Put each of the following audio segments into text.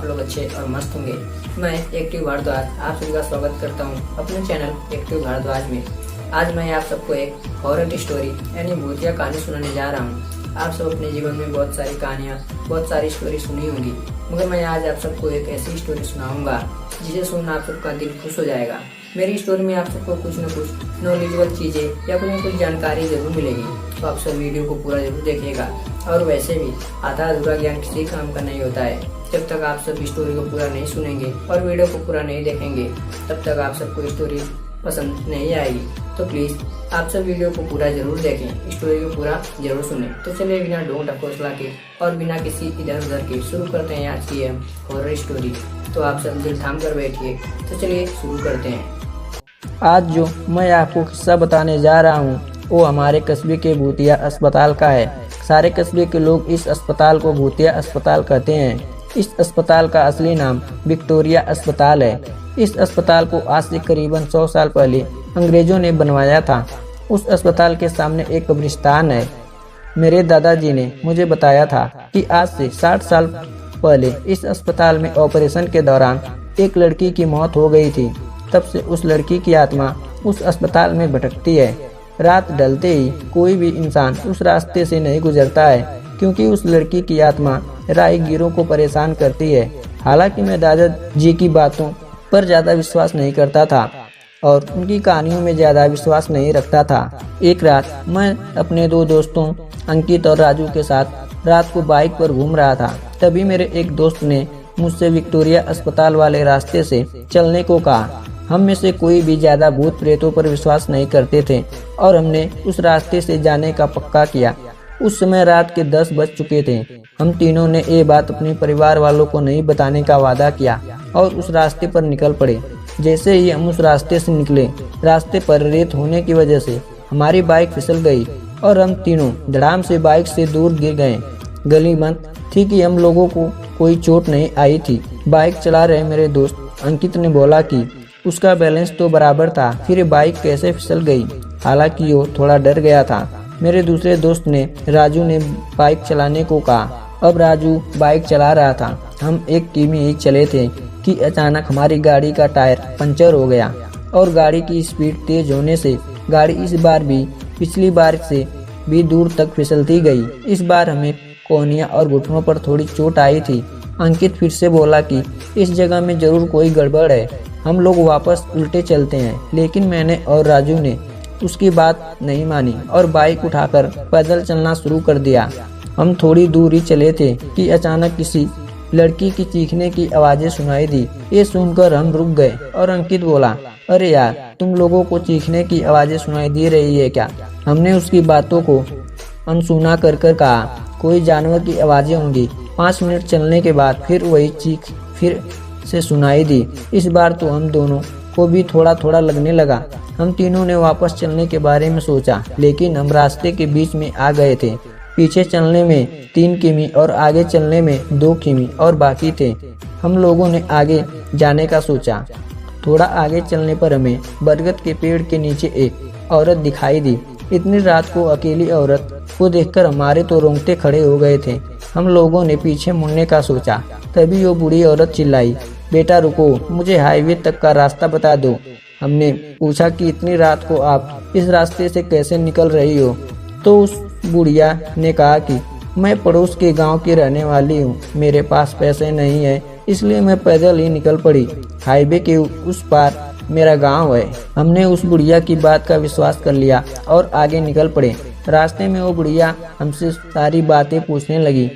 आप लोग अच्छे और मस्त होंगे। मैं एक्टिव भारद्वाज आप सभी का स्वागत करता हूं अपने चैनल एक्टिव भारद्वाज में। आज मैं आप सबको एक हॉरर स्टोरी यानी भूतिया कहानी सुनाने जा रहा हूं। आप सब अपने जीवन में बहुत सारी कहानियां, बहुत सारी स्टोरी सुनी होंगी, मगर मैं आज आप सबको एक ऐसी स्टोरी सुनाऊंगा जिसे सुनना आप सबका दिल खुश हो जाएगा। मेरी स्टोरी में आप सबको कुछ न कुछ नॉलेजेबल चीजें या कुछ न कुछ जानकारी जरूर मिलेगी, तो आप सब वीडियो को पूरा जरूर देखिएगा। और वैसे भी आधा अधूरा ज्ञान किसी काम का नहीं होता है। जब तक आप सब स्टोरी को पूरा नहीं सुनेंगे और वीडियो को पूरा नहीं देखेंगे, तब तक आप सबको स्टोरी पसंद नहीं आएगी। तो प्लीज आप सब वीडियो को पूरा जरूर देखें, स्टोरी को पूरा जरूर सुने। तो चलिए बिना ढोंग ढकोसला के और बिना किसी इधर उधर के शुरू करते हैं आज की हॉरर स्टोरी। तो आप सब दिल थाम कर बैठिए, तो चलिए शुरू करते हैं। आज जो मैं आपको किस्सा बताने जा रहा हूँ वो हमारे कस्बे के भूतिया अस्पताल का है। सारे कस्बे के लोग इस अस्पताल को भूतिया अस्पताल कहते हैं। इस अस्पताल का असली नाम विक्टोरिया अस्पताल है। इस अस्पताल को आज से करीबन 100 साल पहले अंग्रेजों ने बनवाया था। उस अस्पताल के सामने एक कब्रिस्तान है। मेरे दादाजी ने मुझे बताया था कि आज से 60 साल पहले इस अस्पताल में ऑपरेशन के दौरान एक लड़की की मौत हो गई थी। तब से उस लड़की की आत्मा उस अस्पताल में भटकती है। रात ढलते ही कोई भी इंसान उस रास्ते से नहीं गुजरता है, क्योंकि उस लड़की की आत्मा राहगीरों को परेशान करती है। हालांकि मैं दादाजी की बातों पर ज़्यादा विश्वास नहीं करता था और उनकी कहानियों में ज़्यादा विश्वास नहीं रखता था। एक रात मैं अपने 2 दोस्तों अंकित और राजू के साथ रात को बाइक पर घूम रहा था। तभी मेरे एक दोस्त ने मुझसे विक्टोरिया अस्पताल वाले रास्ते से चलने को कहा। हम में से कोई भी ज्यादा भूत प्रेतों पर विश्वास नहीं करते थे और हमने उस रास्ते से जाने का पक्का किया। उस समय रात के 10 बज चुके थे। हम तीनों ने ये बात अपने परिवार वालों को नहीं बताने का वादा किया और उस रास्ते पर निकल पड़े। जैसे ही हम उस रास्ते से निकले, रास्ते पर रेत होने की वजह से हमारी बाइक फिसल गई और हम तीनों धड़ाम से बाइक से दूर गिर गए। गली बंद थी कि हम लोगों को कोई चोट नहीं आई थी। बाइक चला रहे मेरे दोस्त अंकित ने बोला कि उसका बैलेंस तो बराबर था, फिर बाइक कैसे फिसल गई। हालांकि वो थोड़ा डर गया था। मेरे दूसरे दोस्त ने राजू ने बाइक चलाने को कहा। अब राजू बाइक चला रहा था। हम 1 किमी ही चले थे कि अचानक हमारी गाड़ी का टायर पंचर हो गया और गाड़ी की स्पीड तेज होने से गाड़ी इस बार भी पिछली बार से भी दूर तक फिसलती गई। इस बार हमें कोहनिया और घुटनों पर थोड़ी चोट आई थी। अंकित फिर से बोला कि इस जगह में जरूर कोई गड़बड़ है, हम लोग वापस उल्टे चलते हैं। लेकिन मैंने और राजू ने उसकी बात नहीं मानी और बाइक उठाकर पैदल चलना शुरू कर दिया। हम थोड़ी दूर ही चले थे कि अचानक किसी लड़की की चीखने की आवाजें सुनाई दी। ये सुनकर हम रुक गए और अंकित बोला, अरे यार, तुम लोगों को चीखने की आवाजें सुनाई दे रही है क्या? हमने उसकी बातों को अनसुना कर कहा, कोई जानवर की आवाजें होंगी। 5 मिनट चलने के बाद फिर वही चीख फिर से सुनाई दी। इस बार तो हम दोनों को भी थोड़ा थोड़ा लगने लगा। हम तीनों ने वापस चलने के बारे में सोचा, लेकिन हम रास्ते के बीच में आ गए थे। पीछे चलने में 3 किमी और आगे चलने में 2 किमी और बाकी थे। हम लोगों ने आगे जाने का सोचा। थोड़ा आगे चलने पर हमें बरगद के पेड़ के नीचे एक औरत दिखाई दी। इतनी रात को अकेली औरत को देखकर हमारे तो रोंगटे खड़े हो गए थे। हम लोगों ने पीछे मुड़ने का सोचा, तभी वो बूढ़ी औरत चिल्लाई, बेटा रुको, मुझे हाईवे तक का रास्ता बता दो। हमने पूछा कि इतनी रात को आप इस रास्ते से कैसे निकल रही हो? तो उस बुढ़िया ने कहा कि मैं पड़ोस के गांव की रहने वाली हूँ, मेरे पास पैसे नहीं है, इसलिए मैं पैदल ही निकल पड़ी। हाईवे के उस पार मेरा गांव है। हमने उस बुढ़िया की बात का विश्वास कर लिया और आगे निकल पड़े। रास्ते में वो बुढ़िया हमसे सारी बातें पूछने लगी।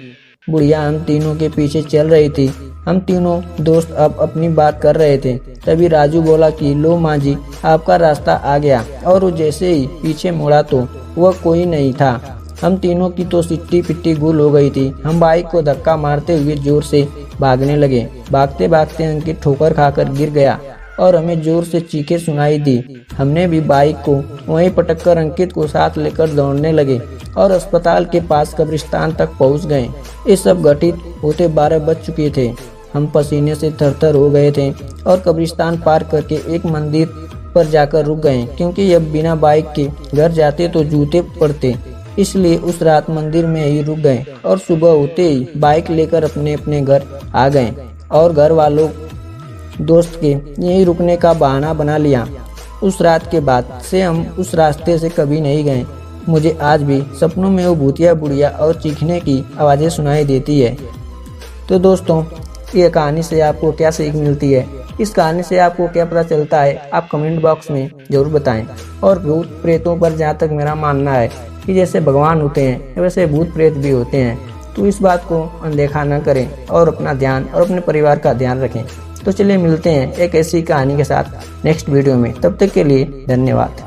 बुढ़िया हम तीनों के पीछे चल रही थी। हम तीनों दोस्त अब अपनी बात कर रहे थे। तभी राजू बोला कि लो माँ जी, आपका रास्ता आ गया। और वो जैसे ही पीछे मुड़ा तो वह कोई नहीं था। हम तीनों की तो सिट्टी पिट्टी गुल हो गई थी। हम बाइक को धक्का मारते हुए जोर से भागने लगे। भागते भागते अंकित ठोकर खाकर गिर गया और हमें जोर से चीखें सुनाई दी। हमने भी बाइक को वहीं पटक कर अंकित को साथ लेकर दौड़ने लगे और अस्पताल के पास कब्रिस्तान तक पहुंच गए। ये सब घटित होते 12 बज चुके थे। हम पसीने से थरथर हो गए थे और कब्रिस्तान पार करके एक मंदिर पर जाकर रुक गए, क्योंकि अब बिना बाइक के घर जाते तो जूते पड़ते। इसलिए उस रात मंदिर में ही रुक गए और सुबह होते ही बाइक लेकर अपने अपने घर आ गए। और घर वालों दोस्त के यहीं रुकने का बहाना बना लिया। उस रात के बाद से हम उस रास्ते से कभी नहीं गए। मुझे आज भी सपनों में वो भूतिया बुढ़िया और चीखने की आवाज़ें सुनाई देती है। तो दोस्तों, ये कहानी से आपको क्या सीख मिलती है, इस कहानी से आपको क्या पता चलता है, आप कमेंट बॉक्स में ज़रूर बताएं। और भूत प्रेतों पर जहाँ तक मेरा मानना है कि जैसे भगवान होते हैं वैसे भूत प्रेत भी होते हैं, तो इस बात को अनदेखा न करें और अपना ध्यान और अपने परिवार का ध्यान रखें। तो चलिए मिलते हैं एक ऐसी कहानी के साथ नेक्स्ट वीडियो में। तब तक के लिए धन्यवाद।